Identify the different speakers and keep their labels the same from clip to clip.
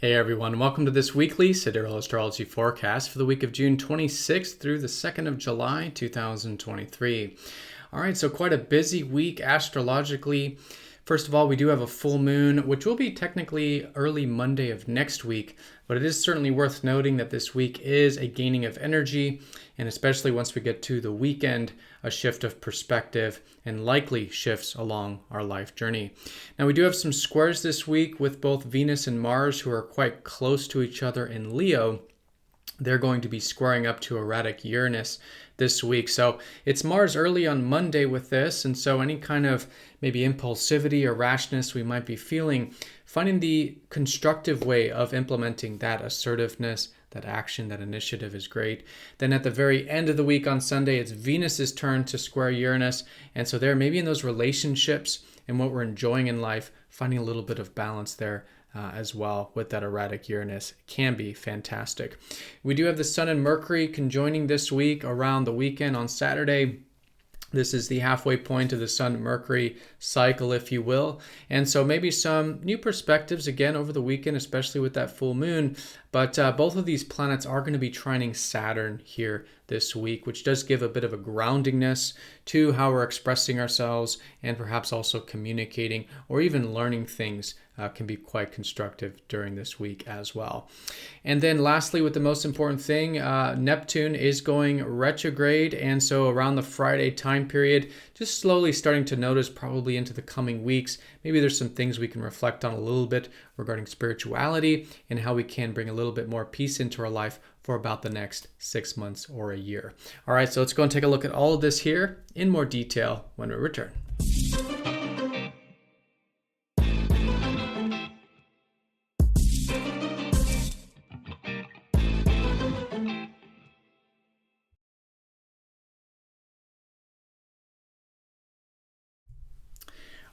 Speaker 1: Hey everyone, welcome to this weekly Sidereal Astrology forecast for the week of June 26th through the 2nd of July 2023. All right, so quite a busy week astrologically. First of all, we do have a full moon, which will be technically early Monday of next week, but it is certainly worth noting that this week is a gaining of energy, and especially once we get to the weekend, a shift of perspective and likely shifts along our life journey. Now, we do have some squares this week with both Venus and Mars, who are quite close to each other in Leo. They're going to be squaring up to erratic Uranus this week. So it's Mars early on Monday with this. And so any kind of maybe impulsivity or rashness we might be feeling, finding the constructive way of implementing that assertiveness, that action, that initiative is great. Then at the very end of the week on Sunday, it's Venus's turn to square Uranus. And so there, maybe in those relationships and what we're enjoying in life, finding a little bit of balance there as well with that erratic Uranus can be fantastic. We do have the Sun and Mercury conjoining this week around the weekend on Saturday. This is the halfway point of the Sun-Mercury cycle, if you will. And so maybe some new perspectives again over the weekend, especially with that full moon. But both of these planets are going to be trining Saturn here this week, which does give a bit of a groundingness to how we're expressing ourselves and perhaps also communicating or even learning things can be quite constructive during this week as well. And then lastly, with the most important thing, Neptune is going retrograde. And so around the Friday time period, just slowly starting to notice probably into the coming weeks, maybe there's some things we can reflect on a little bit regarding spirituality and how we can bring a little bit more peace into our life for about the next 6 months or a year. All right, so let's go and take a look at all of this here in more detail when we return.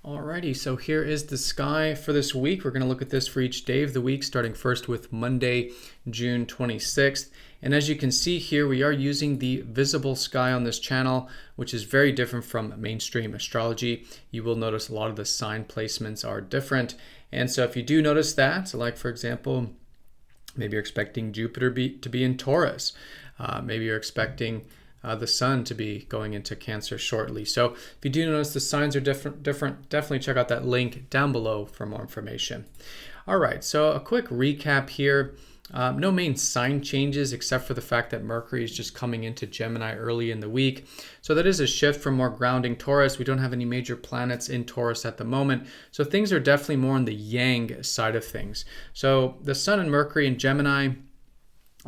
Speaker 1: Alrighty, so here is the sky for this week. We're going to look at this for each day of the week, starting first with Monday, June 26th. And as you can see here, we are using the visible sky on this channel, which is very different from mainstream astrology. You will notice a lot of the sign placements are different. And so if you do notice that, so like for example, maybe you're expecting Jupiter to be in Taurus. Maybe you're expecting the sun to be going into Cancer shortly. So if you do notice the signs are different, definitely check out that link down below for more information. All right, so a quick recap here. No main sign changes except for the fact that Mercury is just coming into Gemini early in the week. So that is a shift from more grounding Taurus. We don't have any major planets in Taurus at the moment. So things are definitely more on the yang side of things. So the Sun and Mercury in Gemini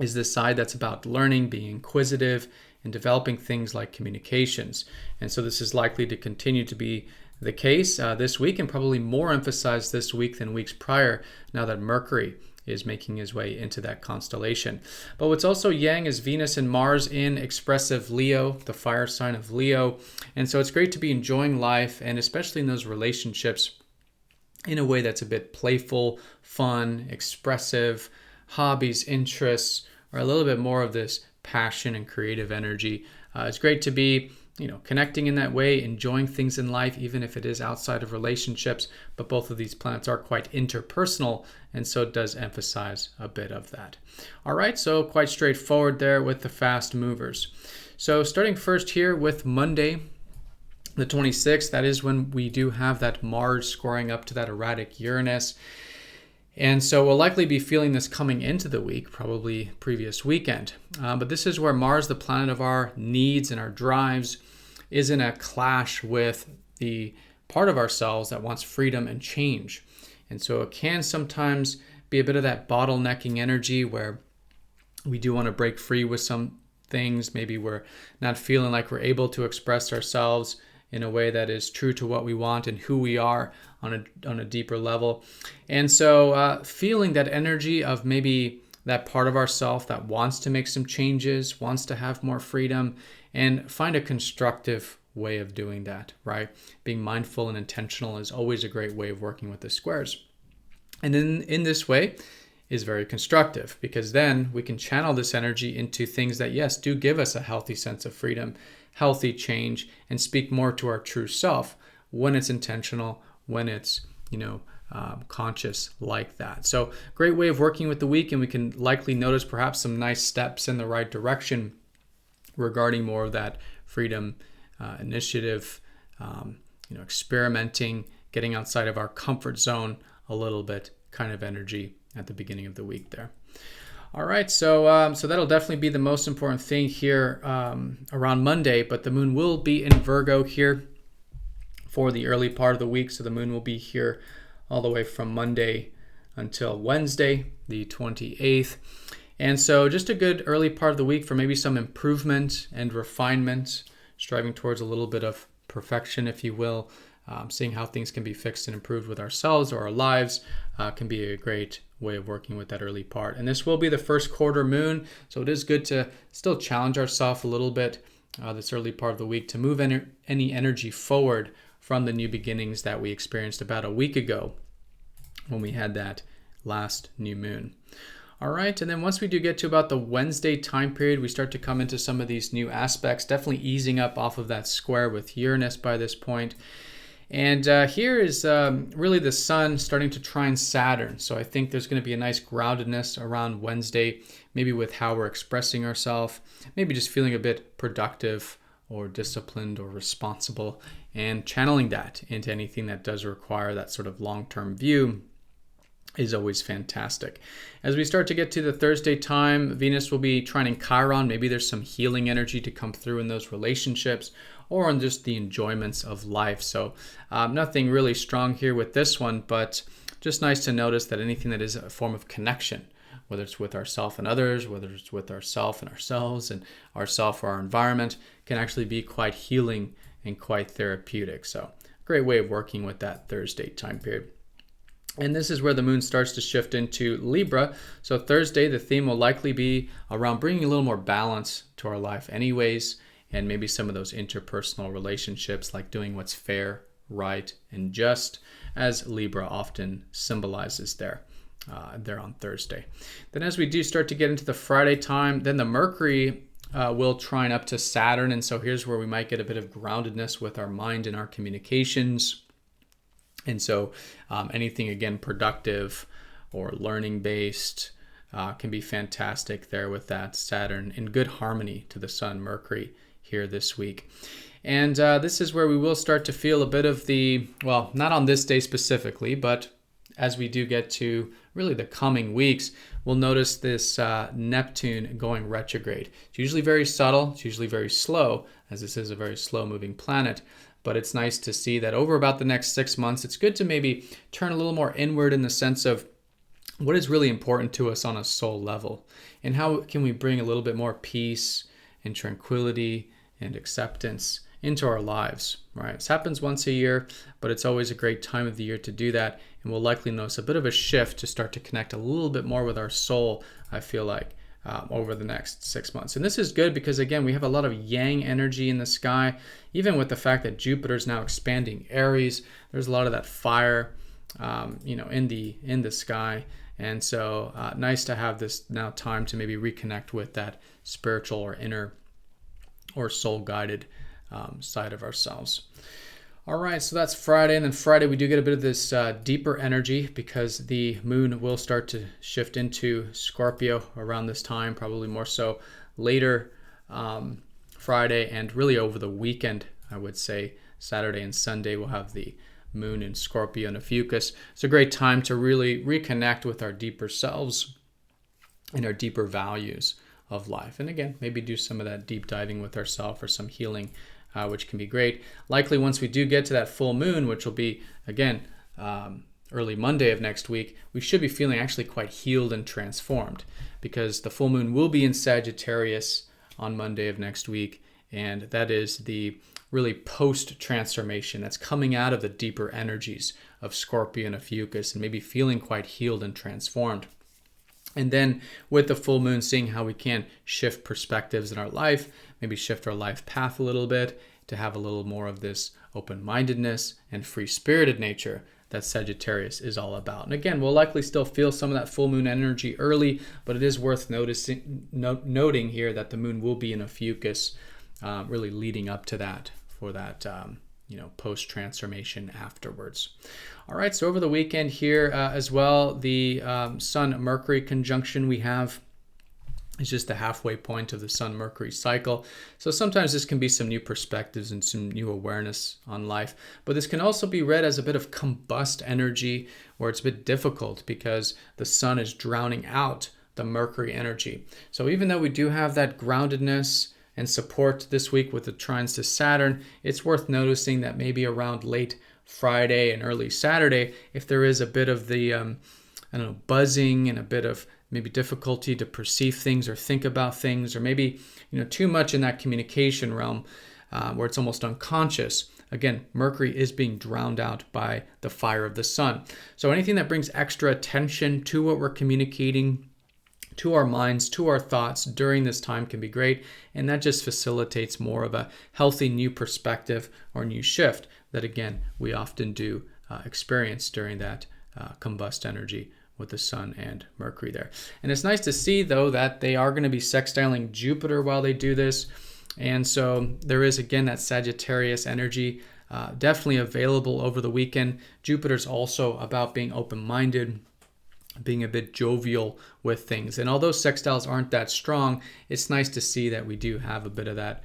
Speaker 1: is the side that's about learning, being inquisitive, and developing things like communications. And so this is likely to continue to be the case this week, and probably more emphasized this week than weeks prior, now that Mercury is making his way into that constellation. But what's also yang is Venus and Mars in expressive Leo, the fire sign of Leo. And so it's great to be enjoying life, and especially in those relationships, in a way that's a bit playful, fun, expressive, hobbies, interests, or a little bit more of this passion and creative energy. It's great to be, connecting in that way, enjoying things in life, even if it is outside of relationships. But both of these planets are quite interpersonal, and so it does emphasize a bit of that. All right, so quite straightforward there with the fast movers. So starting first here with Monday, the 26th, that is when we do have that Mars scoring up to that erratic Uranus. And so we'll likely be feeling this coming into the week, probably previous weekend. But this is where Mars, the planet of our needs and our drives, is in a clash with the part of ourselves that wants freedom and change. And so it can sometimes be a bit of that bottlenecking energy where we do want to break free with some things. Maybe we're not feeling like we're able to express ourselves in a way that is true to what we want and who we are on a deeper level. And so feeling that energy of maybe that part of ourself that wants to make some changes, wants to have more freedom, and find a constructive way of doing that, right? Being mindful and intentional is always a great way of working with the squares. And in this way is very constructive, because then we can channel this energy into things that, yes, do give us a healthy sense of freedom, healthy change, and speak more to our true self when it's intentional, when it's conscious like that. So great way of working with the week, and we can likely notice perhaps some nice steps in the right direction regarding more of that freedom, initiative, experimenting, getting outside of our comfort zone a little bit kind of energy at the beginning of the week there. All right, so that'll definitely be the most important thing here around Monday, but the moon will be in Virgo here for the early part of the week. So the moon will be here all the way from Monday until Wednesday, the 28th. And so just a good early part of the week for maybe some improvement and refinement, striving towards a little bit of perfection, if you will. Seeing how things can be fixed and improved with ourselves or our lives can be a great way of working with that early part. And this will be the first quarter moon, so it is good to still challenge ourselves a little bit this early part of the week to move any energy forward from the new beginnings that we experienced about a week ago when we had that last new moon. All right, and then once we do get to about the Wednesday time period, we start to come into some of these new aspects, definitely easing up off of that square with Uranus by this point. And here is really the sun starting to trine Saturn. So I think there's going to be a nice groundedness around Wednesday, maybe with how we're expressing ourselves, maybe just feeling a bit productive or disciplined or responsible, and channeling that into anything that does require that sort of long-term view is always fantastic. As we start to get to the Thursday time, Venus will be trining Chiron. Maybe there's some healing energy to come through in those relationships or on just the enjoyments of life. So nothing really strong here with this one, but just nice to notice that anything that is a form of connection, whether it's with ourselves and others, whether it's with ourselves and ourselves and ourself or our environment, can actually be quite healing and quite therapeutic. So great way of working with that Thursday time period. And this is where the moon starts to shift into Libra. So Thursday, the theme will likely be around bringing a little more balance to our life anyways, and maybe some of those interpersonal relationships, like doing what's fair, right, and just, as Libra often symbolizes there on Thursday. Then as we do start to get into the Friday time, then the Mercury will trine up to Saturn. And so here's where we might get a bit of groundedness with our mind and our communications. And so anything, again, productive or learning-based can be fantastic there with that Saturn in good harmony to the Sun, Mercury here this week. And this is where we will start to feel a bit of the, well, not on this day specifically, but as we do get to really the coming weeks, we'll notice this Neptune going retrograde. It's usually very subtle. It's usually very slow, as this is a very slow-moving planet. But it's nice to see that over about the next 6 months, it's good to maybe turn a little more inward in the sense of what is really important to us on a soul level, and how can we bring a little bit more peace and tranquility and acceptance into our lives, right? This happens once a year, but it's always a great time of the year to do that, and we'll likely notice a bit of a shift to start to connect a little bit more with our soul, I feel like, over the next 6 months. And this is good because, again, we have a lot of yang energy in the sky. Even with the fact that Jupiter is now expanding Aries, there's a lot of that fire, in the sky. And so nice to have this now time to maybe reconnect with that spiritual or inner or soul-guided side of ourselves. All right, so that's Friday, and then Friday we do get a bit of this deeper energy because the moon will start to shift into Scorpio around this time, probably more so later Friday and really over the weekend, I would say. Saturday and Sunday we'll have the moon in Scorpio and Ophiuchus. It's a great time to really reconnect with our deeper selves and our deeper values of life. And again, maybe do some of that deep diving with ourselves or some healing, which can be great. Likely once we do get to that full moon, which will be, again, early Monday of next week, we should be feeling actually quite healed and transformed because the full moon will be in Sagittarius on Monday of next week. And that is the really post-transformation that's coming out of the deeper energies of Scorpio and Ophiuchus and maybe feeling quite healed and transformed. And then with the full moon, seeing how we can shift perspectives in our life, maybe shift our life path a little bit to have a little more of this open-mindedness and free-spirited nature that Sagittarius is all about. And again, we'll likely still feel some of that full moon energy early, but it is worth noting here that the moon will be in Ophiuchus, really leading up to that for that post-transformation afterwards. All right, so over the weekend here as well, the Sun-Mercury conjunction we have is just the halfway point of the Sun-Mercury cycle. So sometimes this can be some new perspectives and some new awareness on life, but this can also be read as a bit of combust energy, where it's a bit difficult because the Sun is drowning out the Mercury energy. So even though we do have that groundedness and support this week with the trines to Saturn, it's worth noticing that maybe around late Friday and early Saturday, if there is a bit of the buzzing and a bit of maybe difficulty to perceive things or think about things, or maybe too much in that communication realm where it's almost unconscious. Again, Mercury is being drowned out by the fire of the Sun. So anything that brings extra attention to what we're communicating, to our minds, to our thoughts during this time can be great, and that just facilitates more of a healthy new perspective or new shift that, again, we often do experience during that combust energy with the Sun and Mercury there. And it's nice to see, though, that they are going to be sextiling Jupiter while they do this, and so there is, again, that Sagittarius energy definitely available over the weekend. Jupiter's also about being open-minded, being a bit jovial with things. And although sextiles aren't that strong, it's nice to see that we do have a bit of that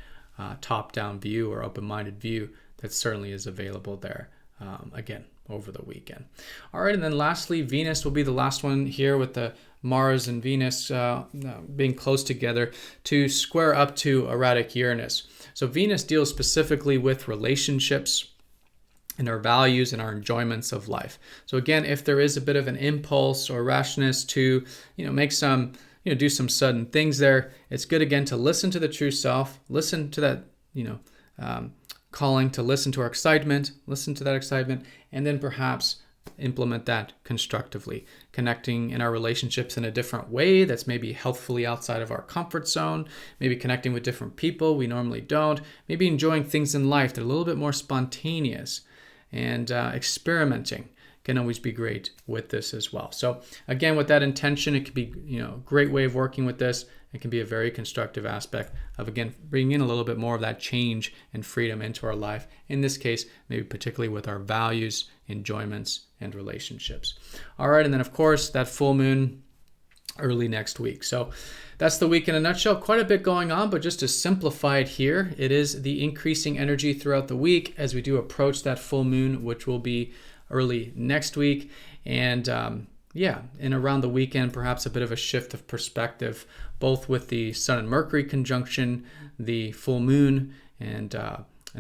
Speaker 1: top-down view or open-minded view that certainly is available there, again, over the weekend. All right, and then lastly, Venus will be the last one here, with the Mars and Venus being close together to square up to erratic Uranus. So Venus deals specifically with relationships and our values and our enjoyments of life. So again, if there is a bit of an impulse or rashness to, make some, do some sudden things there, it's good again to listen to the true self, listen to that, calling to listen to our excitement, listen to that excitement, and then perhaps implement that constructively, connecting in our relationships in a different way that's maybe healthfully outside of our comfort zone, maybe connecting with different people we normally don't, maybe enjoying things in life that are a little bit more spontaneous, and experimenting can always be great with this as well. So again, with that intention, it could be a great way of working with this. It can be a very constructive aspect of, again, bringing in a little bit more of that change and freedom into our life. In this case, maybe particularly with our values, enjoyments, and relationships. All right, and then of course that full moon early next week. So that's the week in a nutshell. Quite a bit going on, but just to simplify it here, it is the increasing energy throughout the week as we do approach that full moon, which will be early next week. And and around the weekend, perhaps a bit of a shift of perspective, both with the Sun and Mercury conjunction, the full moon, and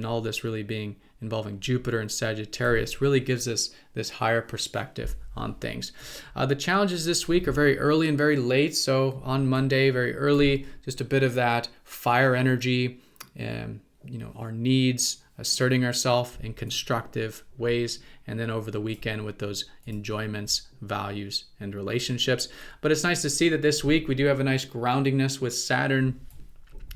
Speaker 1: all this really being involving Jupiter and Sagittarius really gives us this higher perspective on things. The challenges this week are very early and very late. So on Monday, very early, just a bit of that fire energy, our needs, asserting ourselves in constructive ways, and then over the weekend with those enjoyments, values, and relationships. But it's nice to see that this week we do have a nice groundingness with Saturn,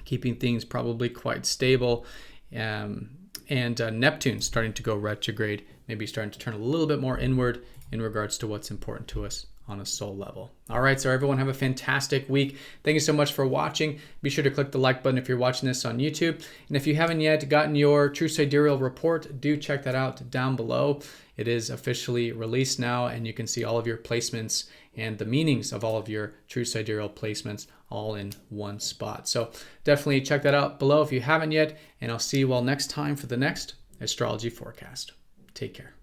Speaker 1: keeping things probably quite stable, and Neptune starting to go retrograde, maybe starting to turn a little bit more inward in regards to what's important to us on a soul level. All right, so everyone have a fantastic week. Thank you so much for watching. Be sure to click the like button if you're watching this on YouTube. And if you haven't yet gotten your True Sidereal report, do check that out down below. It is officially released now, and you can see all of your placements and the meanings of all of your True Sidereal placements all in one spot. So definitely check that out below if you haven't yet, and I'll see you all next time for the next astrology forecast. Take care.